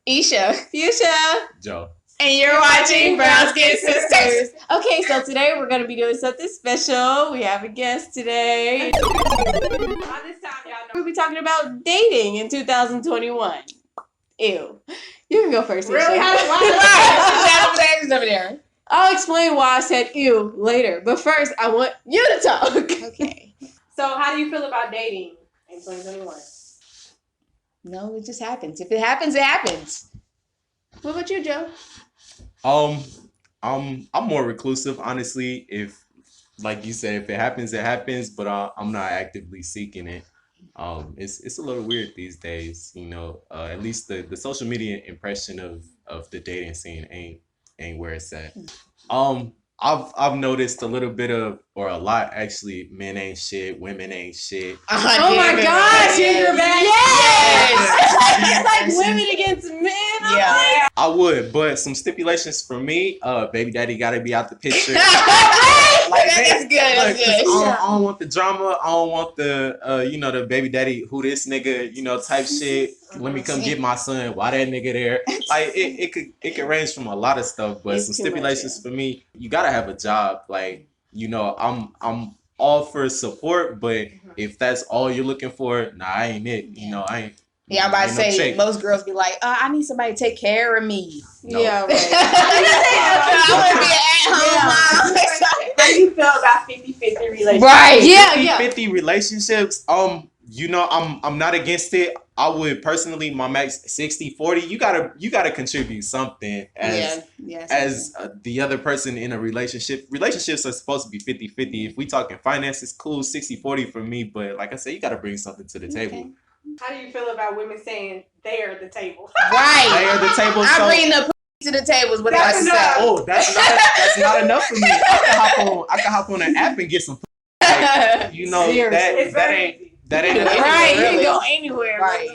Isha. Fuchsia. Joe. And you're watching Brown Skin Sisters. Okay, so today we're going to be doing something special. We have a guest today. By this time, y'all know we'll be talking about dating in 2021. Ew. You can go first. Really? Why? Why? Over there. I'll explain why I said ew later. But first, I want you to talk. Okay. So, how do you feel about dating in 2021? No, it just happens. If it happens, it happens. What about you, Joe? I'm more reclusive, honestly. If, like you said, if it happens, it happens. But I'm not actively seeking it. It's a little weird these days, you know. At least the social media impression of the dating scene ain't where it's at. I've noticed a little bit of, or a lot actually, men ain't shit, women ain't shit. Oh my gosh, you're back. Yes. It's like women against men. Yeah. I would, but some stipulations for me, baby daddy gotta be out the picture. That's good. That's good. I don't want the drama. I don't want the the baby daddy who this nigga, type shit. Let me come get my son. Why that nigga there? Like it could range from a lot of stuff, but It's some too stipulations much, for me, you gotta have a job. Like, I'm all for support, but if that's all you're looking for, nah, I ain't it. I ain't. Yeah, I'm about to ain't say, chick. most girls be like, I need somebody to take care of me. No. Yeah, right. I want to be an at-home mom. How do you feel about 50-50 relationships? Right. Yeah. 50 relationships. I'm not against it. I would personally, my max 60-40. You gotta contribute something as the other person in a relationship. Relationships are supposed to be 50-50. If we talking finances, cool, 60-40 for me. But like I said, you gotta bring something to the table. How do you feel about women saying they are the table? Right. They are the table. I bring the to the tables with That's us. enough. Oh, that's not enough for me. I can hop on an app and get some. Like, that ain't Right, really. you can go anywhere. Right.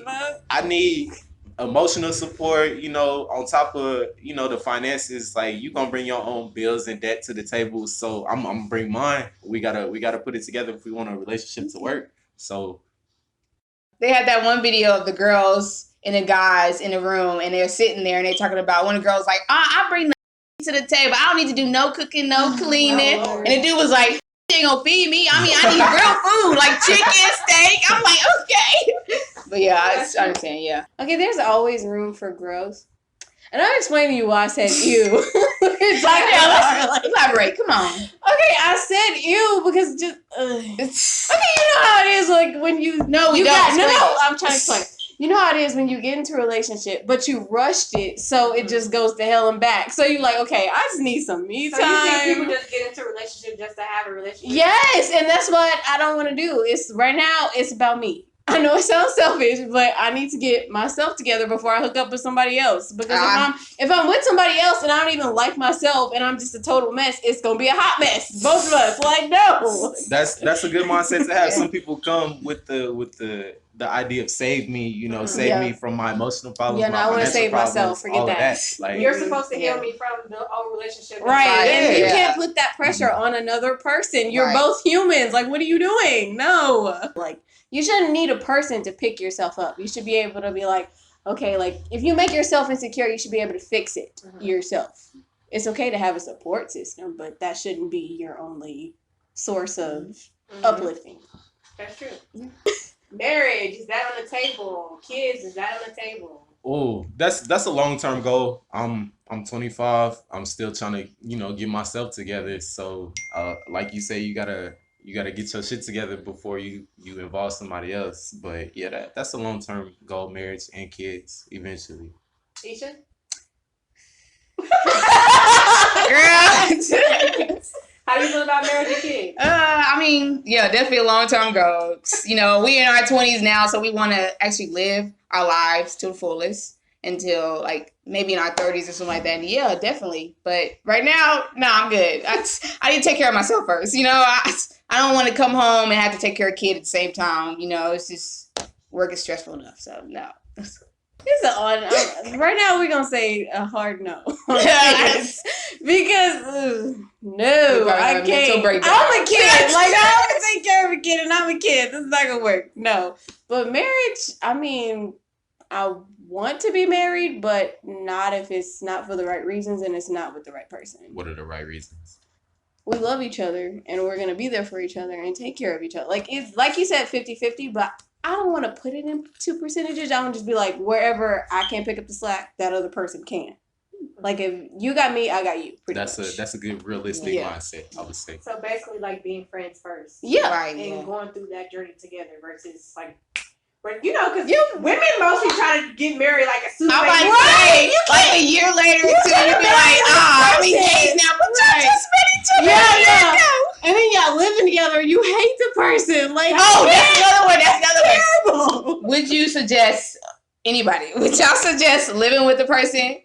I need emotional support, on top of, the finances. Like, you gonna bring your own bills and debt to the table. So I'm gonna bring mine. We gotta put it together if we want a relationship to work. So They had that one video of the girls and the guys in the room, and they're sitting there and they're talking about, one of the girls like, I bring the to the table. I don't need to do no cooking, no cleaning. And the dude was like, you ain't gonna feed me. I mean, I need real food, like chicken, steak. I'm like, okay. But yeah, I understand, yeah. Okay, there's always room for growth. And I'll explain to you why I said ew. Let's elaborate. Come on. Okay, I said ew because just okay, you know how it is, like when you No, we you don't. got, no, Explain. I'm trying to explain. You know how it is when you get into a relationship, but you rushed it, so it just goes to hell and back. So you're like, okay, I just need some me time. So you think people just get into a relationship just to have a relationship? Yes, and that's what I don't want to do. It's right now, it's about me. I know it sounds selfish, but I need to get myself together before I hook up with somebody else. Because if I'm with somebody else and I don't even like myself and I'm just a total mess, it's gonna be a hot mess. Both of us, like, no. that's a good mindset to have. Some people come with the idea of save me, save me from my emotional problems. Yeah, no, I want to save myself. Forget that. Like, You're supposed to heal me from the old relationship. Right, and you Yeah. can't put that pressure on another person. You're Right. both humans. Like, what are you doing? No. Like, you shouldn't need a person to pick yourself up. You should be able to be like, okay, like, if you make yourself insecure, you should be able to fix it yourself. It's okay to have a support system, but that shouldn't be your only source of uplifting. That's true. Marriage, is that on the table? Kids, is that on the table? Oh, that's a long-term goal. I'm 25. I'm still trying to, get myself together. So, like you say, you gotta get your shit together before you involve somebody else. But yeah, that's a long-term goal, marriage and kids eventually. Isha? Girl. How do you feel about marriage and kids? I mean, yeah, definitely a long-term goal. We in our 20s now, so we want to actually live our lives to the fullest until, like, maybe in our 30s or something like that. And yeah, definitely. But right now, no, I'm good. I need to take care of myself first. I don't want to come home and have to take care of a kid at the same time. It's just, work is stressful enough, so no. It's an odd. Right now, we're gonna say a hard no. Because no, I can't. I'm a kid. Like, I want to take care of a kid, and I'm a kid. This is not gonna work. No, but marriage. I mean, I want to be married, but not if it's not for the right reasons and it's not with the right person. What are the right reasons? We love each other and we're going to be there for each other and take care of each other. Like, it's like you said, 50-50, but I don't want to put it into percentages. I want to just be like, wherever I can't pick up the slack, that other person can. Like, if you got me, I got you. That's a good realistic mindset, I would say. So basically, like being friends first. Yeah. Right. And going through that journey together versus like, but you know, because women mostly try to get married like as soon as I'm they like, get right. Like a year later, you be like, we engaged now, but y'all just met each other. Yeah. And then y'all living together, you hate the person. Like, That's another one. That's another one. Would you suggest anybody? Would y'all suggest living with the person?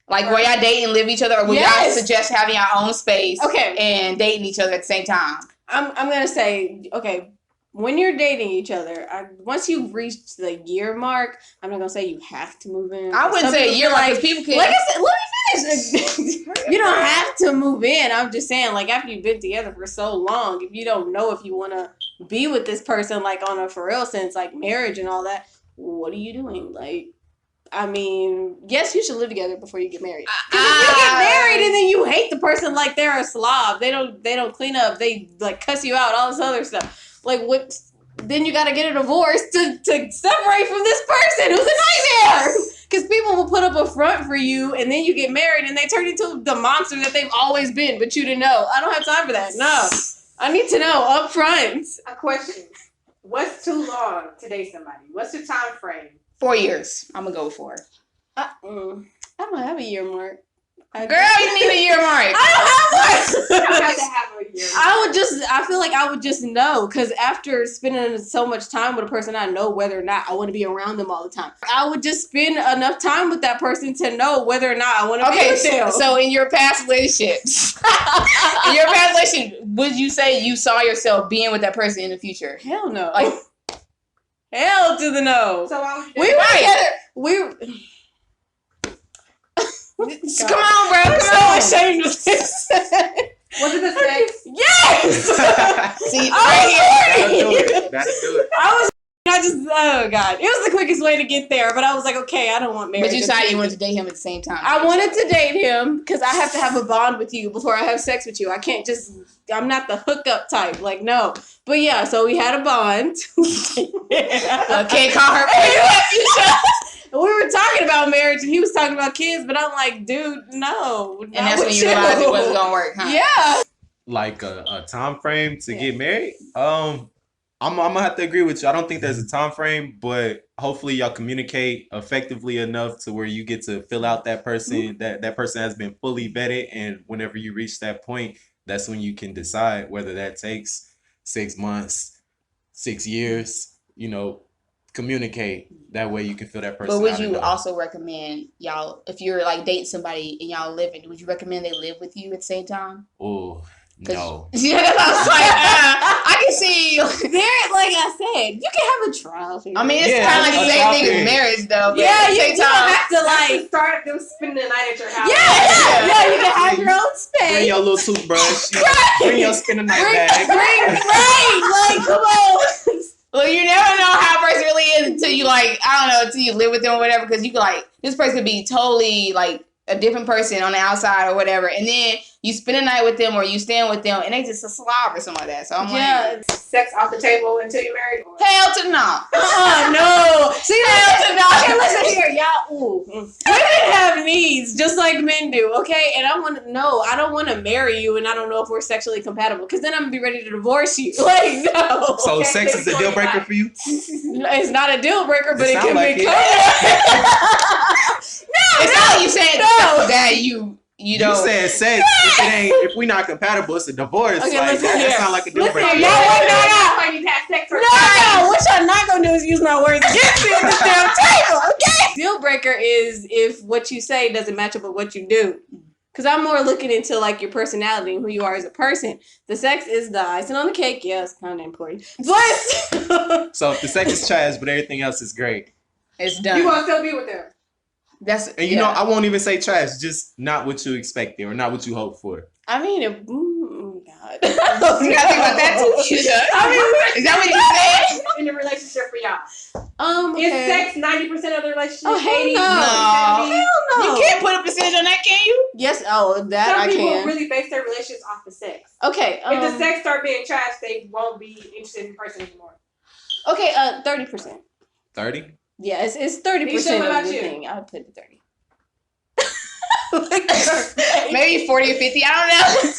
Like, were y'all dating, live each other, or would y'all suggest having your own space? And dating each other at the same time? I'm gonna say, okay, when you're dating each other, once you've reached the year mark, I'm not gonna say you have to move in. I wouldn't say a year, like, people can. Like I said, let me finish. You don't have to move in. I'm just saying, like, after you've been together for so long, if you don't know if you want to be with this person, like, on a for real sense, like marriage and all that, what are you doing? Like, I mean, yes, you should live together before you get married. Because if you get married and then you hate the person like they're a slob, they don't clean up, they like cuss you out, all this other stuff. Like, what? Then you got to get a divorce to separate from this person who's a nightmare. Because people will put up a front for you, and then you get married, and they turn into the monster that they've always been, but you didn't know. I don't have time for that. No, I need to know up front. A question: what's too long to date somebody? What's your time frame? 4 years. I'm gonna go with 4. I don't have a year mark. Girl, you need a year mark. I don't have one. You don't have to have a year. I feel like I would just know, because after spending so much time with a person, I know whether or not I want to be around them all the time. I would just spend enough time with that person to know whether or not I want to be with them. So in your past relationships, would you say you saw yourself being with that person in the future? Hell no. Like, hell to the no. So why would you We were together. Come on, bro. I'm so ashamed of this. Was it the sex? Yes. See, That'll do it. Oh God, it was the quickest way to get there, but I was like, okay, I don't want marriage. But you decided you wanted to date him at the same time. I wanted to date him because I have to have a bond with you before I have sex with you. I can't just, I'm not the hookup type, like, no. But yeah, so we had a bond. Okay, call her. We were talking about marriage and he was talking about kids, but I'm like, dude, no. And that's when you realized it wasn't gonna work, huh? Yeah. Like a time frame to get married. I'm gonna have to agree with you. I don't think there's a time frame, but hopefully y'all communicate effectively enough to where you get to fill out that person, that person has been fully vetted, and whenever you reach that point, that's when you can decide whether that takes 6 months, 6 years. Communicate that way you can fill that person. But would out you enough. also recommend y'all, if you're like dating somebody and y'all living, would you recommend they live with you at the same time? Oh, no. Yeah, I was like, I can see. Like I said, you can have a trial. I mean, it's kind of like the same thing as marriage, though. But Yeah, at the you same don't time, have to like. Start them spending the night at your house. Yeah, you can have your own space. Bring your little toothbrush. Bring your spin the night bag. Like, come on. well, you never know how a person really is until you until you live with them or whatever. Because you can this person could be totally like a different person on the outside or whatever, and then you spend a night with them or you stand with them, and they just a slob or something like that. So I'm like, sex off the table until you're married. hell to no. No. See, Hell to no. okay, listen here, y'all. Women have needs just like men do, okay? And I don't want to marry you, and I don't know if we're sexually compatible, because then I'm gonna be ready to divorce you. Like, no. So sex is a deal breaker for you? It's not a deal breaker, but it can like become. It's not like you saying that you You said sex. If we not compatible, it's a divorce. Okay, like, listen that here. sound like a deal breaker. No. You have sex for No, what y'all not gonna do is use my words against me at this damn table, okay? Deal breaker is if what you say doesn't match up with what you do. Because I'm more looking into like your personality and who you are as a person. The sex is the icing on the cake. Yeah, it's kind of important. But So if the sex is trash, but everything else is great. it's done. You want to still be with them. And you know, I won't even say trash, just not what you expected or not what you hoped for. I mean, God. You gotta think about that too. Is that what you said? In the relationship for y'all. Okay. Is sex 90% of the relationship? Oh, hell 80? no. 70? Hell no. You can't put a percentage on that, can you? Yes. Oh, that Some I people can. really base their relationships off the sex. Okay. If the sex start being trash, they won't be interested in the person anymore. Okay. 30%. 30? Yeah, it's 30% Nisha, what of about the you? thing. I would put it 30. Maybe 40 or 50. I What about you?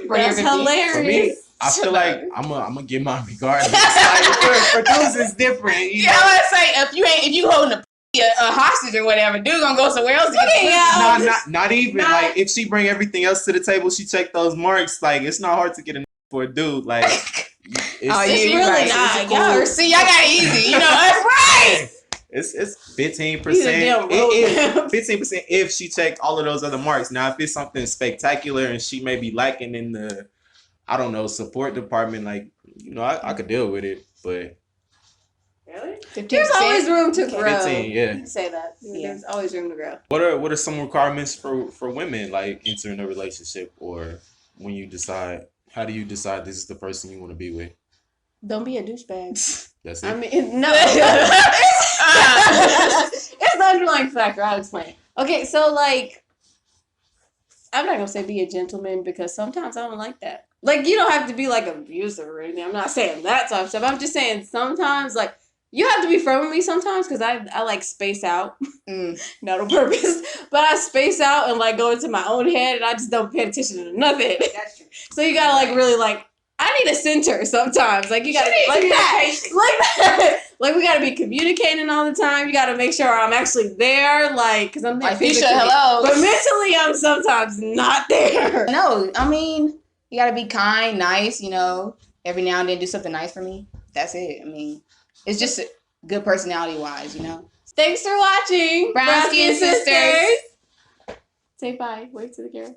40 or That's 50. hilarious. For me, I feel like I'm gonna get mine regardless. Like, for dudes, it's different. You Yeah, know? I was say if you holding a hostage or whatever, dude gonna go somewhere else to get the pussy. Not even. Not- Like, if she bring everything else to the table, she check those marks. Like, it's not hard to get a for a dude. Like, it's It's really right. not. Cool. Y'all are See, y'all got it easy. You know, us right. It's He's a 15%. damn road. 15% if she checked all of those other marks. Now, if it's something spectacular and she may be lacking in the, I don't know, support department, like, you know, I could deal with it. But Really? 15%. There's always room to grow. 15, yeah. You can say that. Yeah. There's always room to grow. What are some requirements for women, like entering a relationship, or when you decide? How do you decide this is the person you want to be with? Don't be a douchebag. That's it. I mean, no. It's the underlying factor. I'll explain. Okay, so like, I'm not gonna say be a gentleman because sometimes I don't like that. Like, you don't have to be like abusive or anything. I'm not saying that type of stuff. I'm just saying sometimes, like, you have to be firm with me sometimes because I like space out. Not on purpose, but I space out and like go into my own head and I just don't pay attention to nothing. That's true. So you gotta like really like, I need a center sometimes. Like you gotta like that. Like we gotta be communicating all the time. You gotta make sure I'm actually there. Like, cause I'm there Like, physically, Fisha, hello. but mentally I'm sometimes not there. No, I mean, you gotta be kind, nice, you know. Every now and then do something nice for me. That's it. I mean, it's just good personality wise, you know. Thanks for watching, Brown Skin Sisters. Say bye. Wave to the camera.